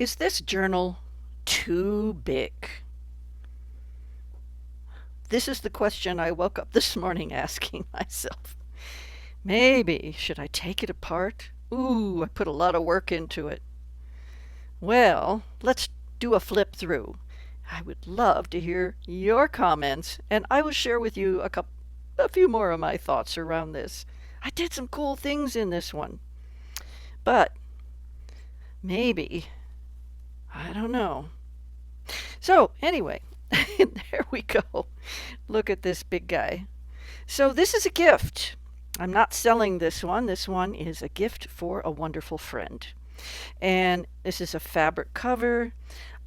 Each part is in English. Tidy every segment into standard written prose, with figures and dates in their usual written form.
Is this journal too big? This is the question I woke up this morning asking myself. Maybe, should I take it apart? Ooh, I put a lot of work into it. Well, let's do a flip through. I would love to hear your comments, and I will share with you a few more of my thoughts around this. I did some cool things in this one, but maybe, I don't know. So, anyway, there we go. Look at this big guy. So, this is a gift. I'm not selling this one. This one is a gift for a wonderful friend. And this is a fabric cover.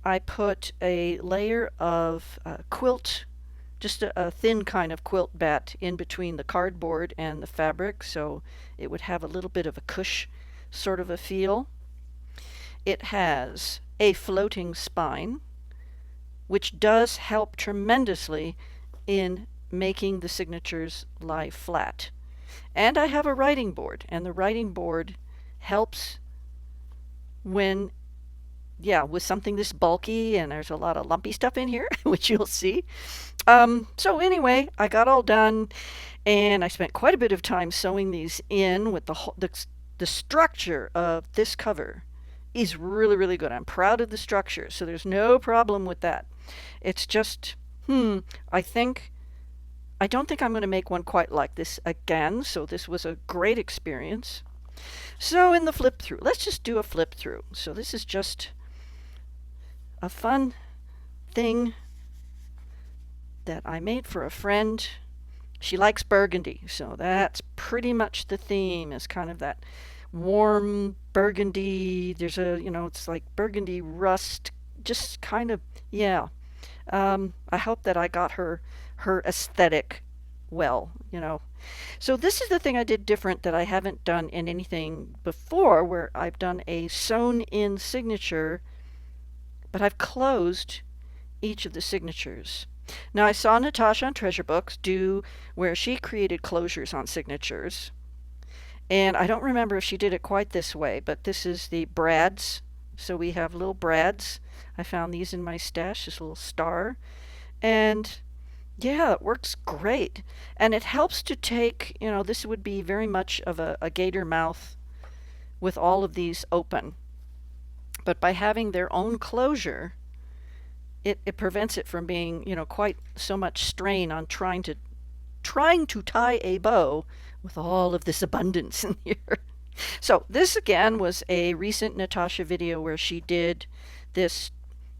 I put a layer of quilt, just a thin kind of quilt bat in between the cardboard and the fabric, so it would have a little bit of a cush sort of a feel. It has a floating spine, which does help tremendously in making the signatures lie flat. And I have a writing board, and the writing board helps when, with something this bulky, and there's a lot of lumpy stuff in here, which you'll see. So anyway, I got all done, and I spent quite a bit of time sewing these in with the structure of this cover is really, really good. I'm proud of the structure, so there's no problem with that. It's just, I don't think I'm going to make one quite like this again, so this was a great experience. So in the flip through, let's just do a flip through. So this is just a fun thing that I made for a friend. She likes burgundy, so that's pretty much the theme, is kind of that warm burgundy. There's it's like burgundy rust, just kind of, yeah. I hope that I got her aesthetic well. So this is the thing I did different that I haven't done in anything before, where I've done a sewn-in signature, but I've closed each of the signatures. Now, I saw Natasa on Treasure Books do where she created closures on signatures, and I don't remember if she did it quite this way, but this is the brads. So we have little brads. I found these in my stash, this little star. And yeah, it works great. And it helps to take, this would be very much of a gator mouth with all of these open. But by having their own closure, it prevents it from being, quite so much strain on trying to tie a bow with all of this abundance in here. So this again was a recent Natasha video where she did this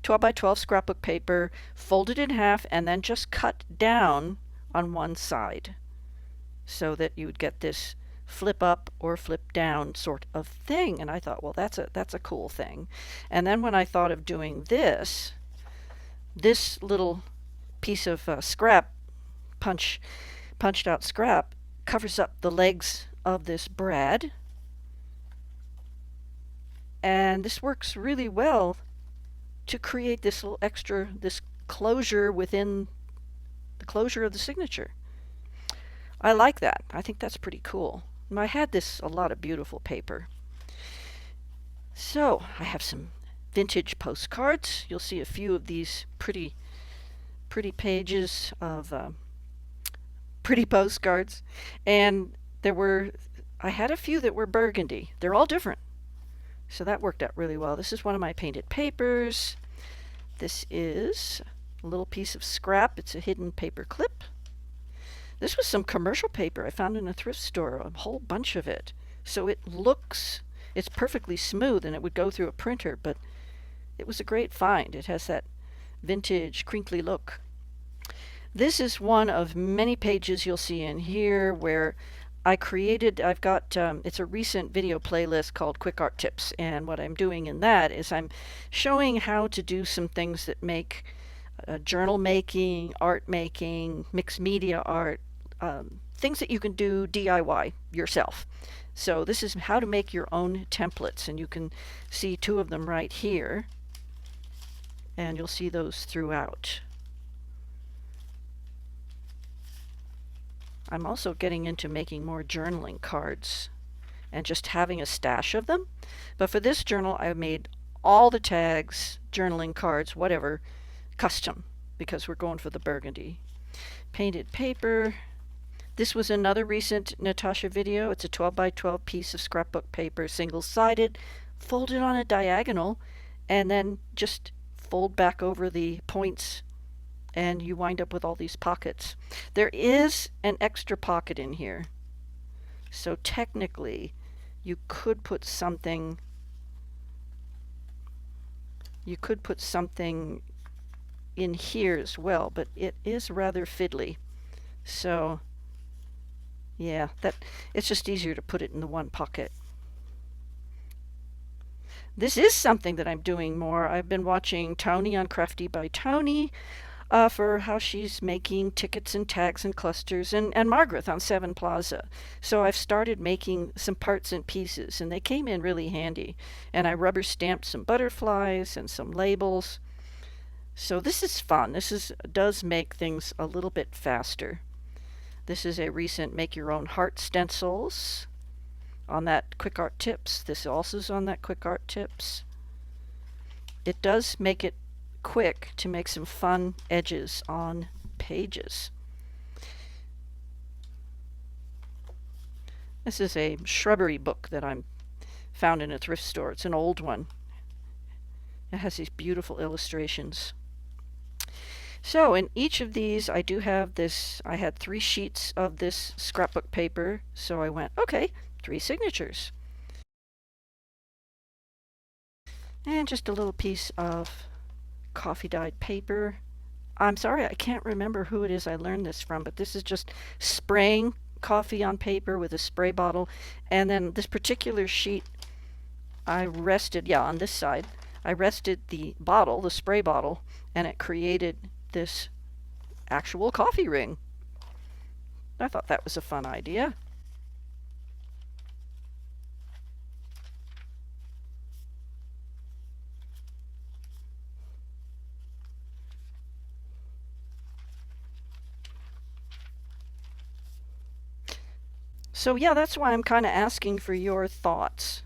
12 by 12 scrapbook paper, folded in half, and then just cut down on one side so that you would get this flip up or flip down sort of thing. And I thought, well, that's a cool thing. And then when I thought of doing this little piece of scrap, punched out scrap, covers up the legs of this brad. And this works really well to create this little extra, this closure within the closure of the signature. I like that. I think that's pretty cool. And I had a lot of beautiful paper. So I have some vintage postcards. You'll see a few of these pretty pages of pretty postcards. And I had a few that were burgundy. They're all different. So that worked out really well. This is one of my painted papers. This is a little piece of scrap. It's a hidden paper clip. This was some commercial paper I found in a thrift store, a whole bunch of it. So it's perfectly smooth, and it would go through a printer, but it was a great find. It has that vintage, crinkly look. This is one of many pages you'll see in here where I've got, it's a recent video playlist called Quick Art Tips, and what I'm doing in that is I'm showing how to do some things that make journal making, art making, mixed media art, things that you can do DIY yourself. So this is how to make your own templates, and you can see two of them right here, and you'll see those throughout. I'm also getting into making more journaling cards and just having a stash of them. But for this journal, I made all the tags, journaling cards, whatever, custom, because we're going for the burgundy. Painted paper. This was another recent Natasa video. It's a 12 by 12 piece of scrapbook paper, single-sided, folded on a diagonal, and then just fold back over the points, and you wind up with all these pockets. There is an extra pocket in here, so technically you could put something in here as well, but it is rather fiddly. So yeah, it's just easier to put it in the one pocket. This is something that I'm doing more. I've been watching Tony on Crafty by Tony for how she's making tickets and tags and clusters, and Margaret on Seven Plaza. So I've started making some parts and pieces, and they came in really handy. And I rubber stamped some butterflies and some labels. So this is fun. Does make things a little bit faster. This is a recent Make Your Own Heart stencils on that Quick Art Tips. This also is on that Quick Art Tips. It does make it quick to make some fun edges on pages. This is a shrubbery book that I found in a thrift store. It's an old one. It has these beautiful illustrations. So in each of these I do have this, I had 3 sheets of this scrapbook paper, so I went, okay, 3 signatures. And just a little piece of coffee dyed paper. I'm sorry, I can't remember who it is I learned this from, but this is just spraying coffee on paper with a spray bottle. And then this particular sheet I rested, on this side, I rested the bottle, the spray bottle, and it created this actual coffee ring. I thought that was a fun idea. So yeah, that's why I'm kind of asking for your thoughts.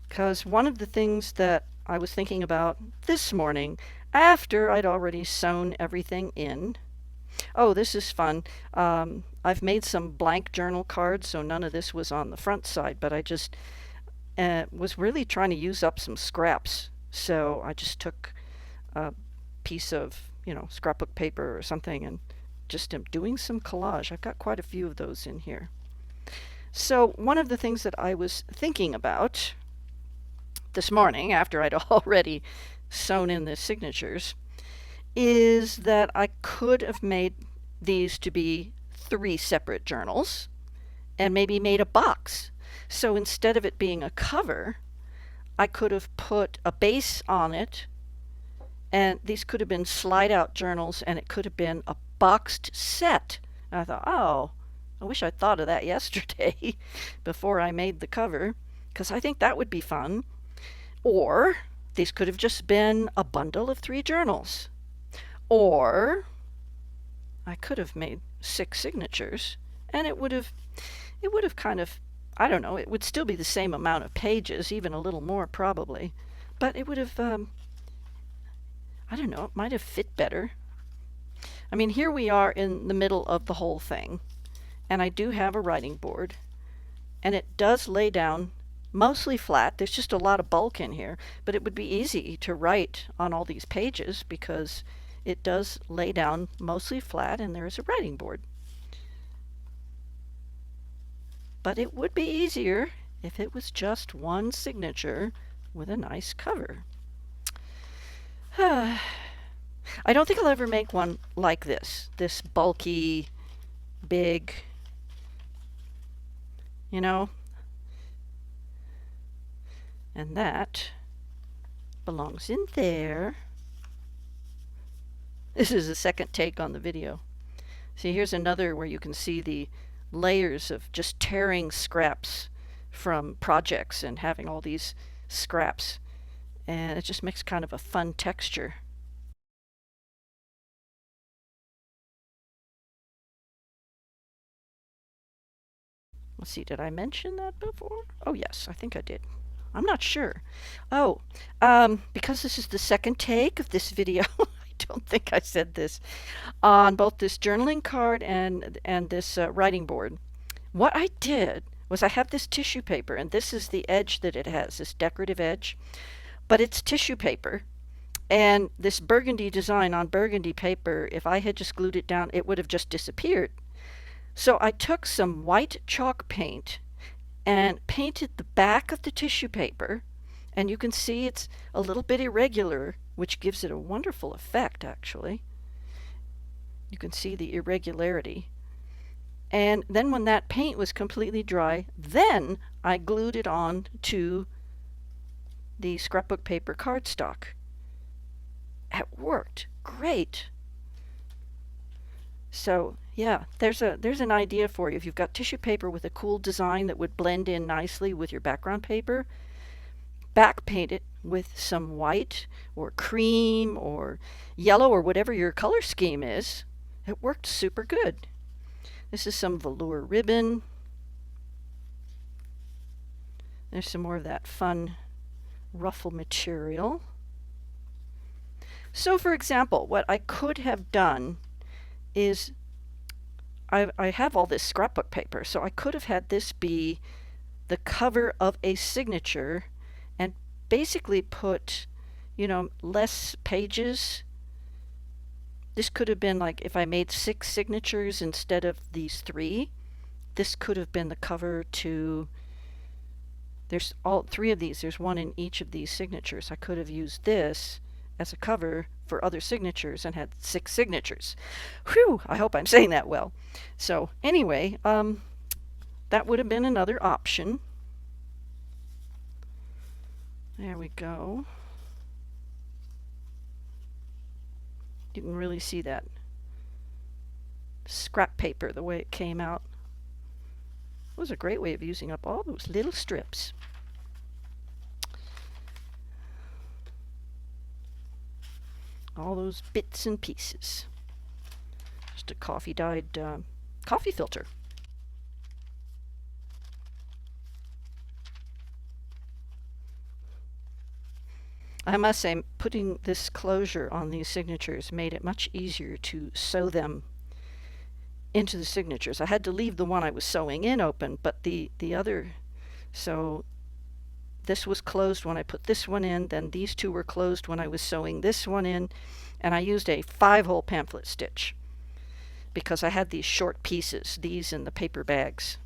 Because one of the things that I was thinking about this morning, after I'd already sewn everything in. Oh, this is fun. I've made some blank journal cards, so none of this was on the front side, but I just was really trying to use up some scraps. So I just took a piece of, scrapbook paper or something and just am doing some collage. I've got quite a few of those in here. So one of the things that I was thinking about this morning, after I'd already sewn in the signatures, is that I could have made these to be 3 separate journals and maybe made a box. So instead of it being a cover, I could have put a base on it, and these could have been slide out journals, and it could have been a boxed set. And I thought, oh, I wish I'd thought of that yesterday before I made the cover, because I think that would be fun. Or these could have just been a bundle of 3 journals. Or I could have made 6 signatures, and it would have kind of, I don't know, it would still be the same amount of pages, even a little more probably, but it would have, I don't know, it might have fit better. I mean, here we are in the middle of the whole thing, and I do have a writing board, and it does lay down mostly flat. There's just a lot of bulk in here, but it would be easy to write on all these pages because it does lay down mostly flat and there is a writing board. But it would be easier if it was just one signature with a nice cover. I don't think I'll ever make one like this bulky, big, and that belongs in there. This is a second take on the video. See, here's another where you can see the layers of just tearing scraps from projects and having all these scraps, and it just makes kind of a fun texture. Let's see, did I mention that before? Oh yes, I think I did. I'm not sure. Oh, because this is the second take of this video, I don't think I said this, on both this journaling card and this writing board. What I did was I have this tissue paper, and this is the edge that it has, this decorative edge, but it's tissue paper. And this burgundy design on burgundy paper, if I had just glued it down, it would have just disappeared. So I took some white chalk paint and painted the back of the tissue paper, and you can see it's a little bit irregular, which gives it a wonderful effect, actually. You can see the irregularity. And then when that paint was completely dry, then I glued it on to the scrapbook paper cardstock. It worked great. So yeah, there's an idea for you. If you've got tissue paper with a cool design that would blend in nicely with your background paper, back paint it with some white or cream or yellow or whatever your color scheme is. It worked super good. This is some velour ribbon. There's some more of that fun ruffle material. So for example, what I could have done is I have all this scrapbook paper, so I could have had this be the cover of a signature and basically put, less pages. This could have been like if I made 6 signatures instead of these 3. This could have been the cover to, there's all 3 of these, there's one in each of these signatures. I could have used this as a cover for other signatures and had 6 signatures. Whew, I hope I'm saying that well. So anyway, that would have been another option. There we go. You can really see that scrap paper, the way it came out. It was a great way of using up all those little strips. All those bits and pieces. Just a coffee-dyed coffee filter. I must say, putting this closure on these signatures made it much easier to sew them into the signatures. I had to leave the one I was sewing in open, but the other, so this was closed when I put this one in, then these 2 were closed when I was sewing this one in, and I used a 5-hole pamphlet stitch because I had these short pieces, these in the paper bags.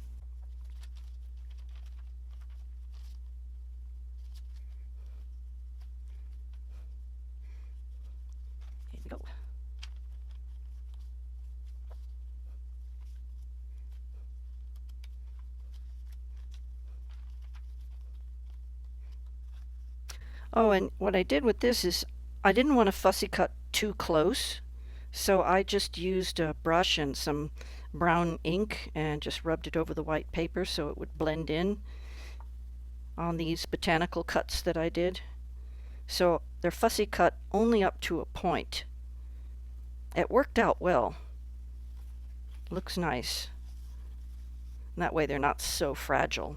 Here we go. Oh, and what I did with this is I didn't want to fussy cut too close, so I just used a brush and some brown ink and just rubbed it over the white paper so it would blend in on these botanical cuts that I did. So they're fussy cut only up to a point. It worked out well. Looks nice. And that way they're not so fragile.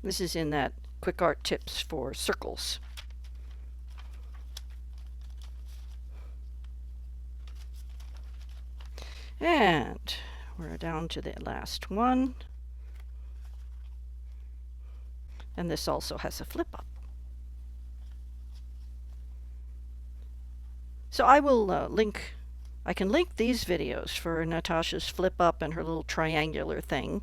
This is in that Quick Art Tips for Circles. And we're down to the last one. And this also has a flip up. So I will I can link these videos for Natasha's flip up and her little triangular thing.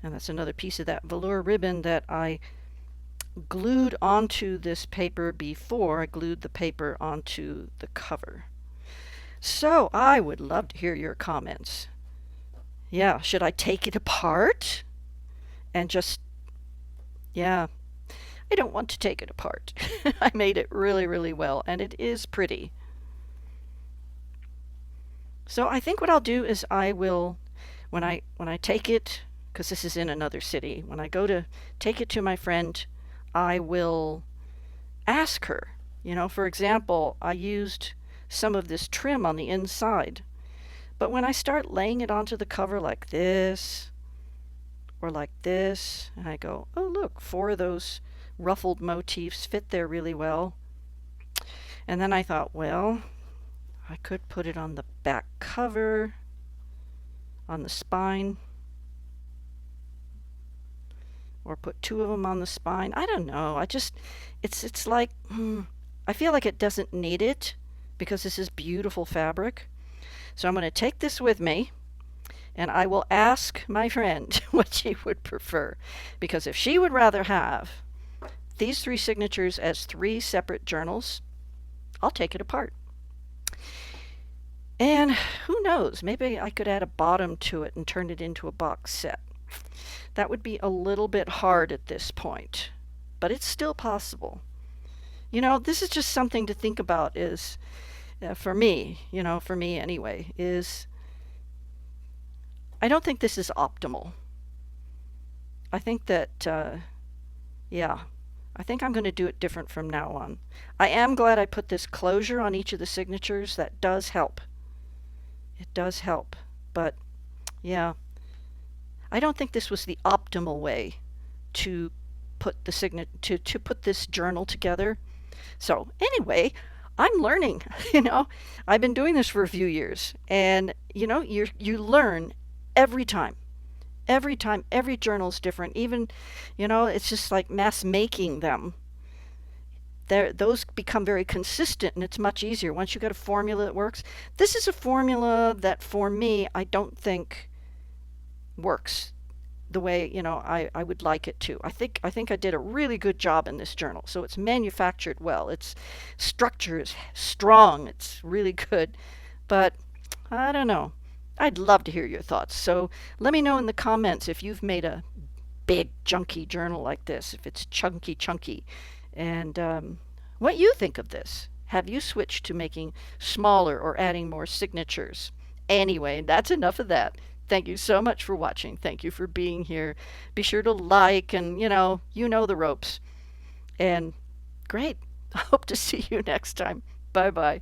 And that's another piece of that velour ribbon that I glued onto this paper before I glued the paper onto the cover. So I would love to hear your comments. Yeah, should I take it apart? And just, yeah, I don't want to take it apart. I made it really, really well, and it is pretty. So I think what I'll do is I will, when I take it, because this is in another city, when I go to take it to my friend, I will ask her. For example, I used some of this trim on the inside, But when I start laying it onto the cover like this or like this, and I go, oh, look, 4 of those ruffled motifs fit there really well. And then I thought, well, I could put it on the back cover, on the spine, or put 2 of them on the spine. I don't know. It's like, I feel like it doesn't need it because this is beautiful fabric. So I'm going to take this with me and I will ask my friend what she would prefer. Because if she would rather have these 3 signatures as 3 separate journals, I'll take it apart. And who knows, maybe I could add a bottom to it and turn it into a box set. That would be a little bit hard at this point, but it's still possible. This is just something to think about is, for me, for me anyway, is I don't think this is optimal. I think that, yeah, I think I'm going to do it different from now on. I am glad I put this closure on each of the signatures. That does help. It does help. But, yeah, I don't think this was the optimal way to put the to put this journal together. So anyway, I'm learning. I've been doing this for a few years, and you learn every time. Every time, every journal is different. Even, it's just like mass making them. Those become very consistent, and it's much easier once you get a formula that works. This is a formula that, for me, I don't think works the way I would like it to. I think I did a really good job in this journal. So it's manufactured well. Its structure is strong. It's really good. But I don't know. I'd love to hear your thoughts. So let me know in the comments if you've made a big chunky journal like this, if it's chunky, and what you think of this. Have you switched to making smaller or adding more signatures? Anyway, that's enough of that. Thank you so much for watching. Thank you for being here. Be sure to like and, the ropes. And great. I hope to see you next time. Bye-bye.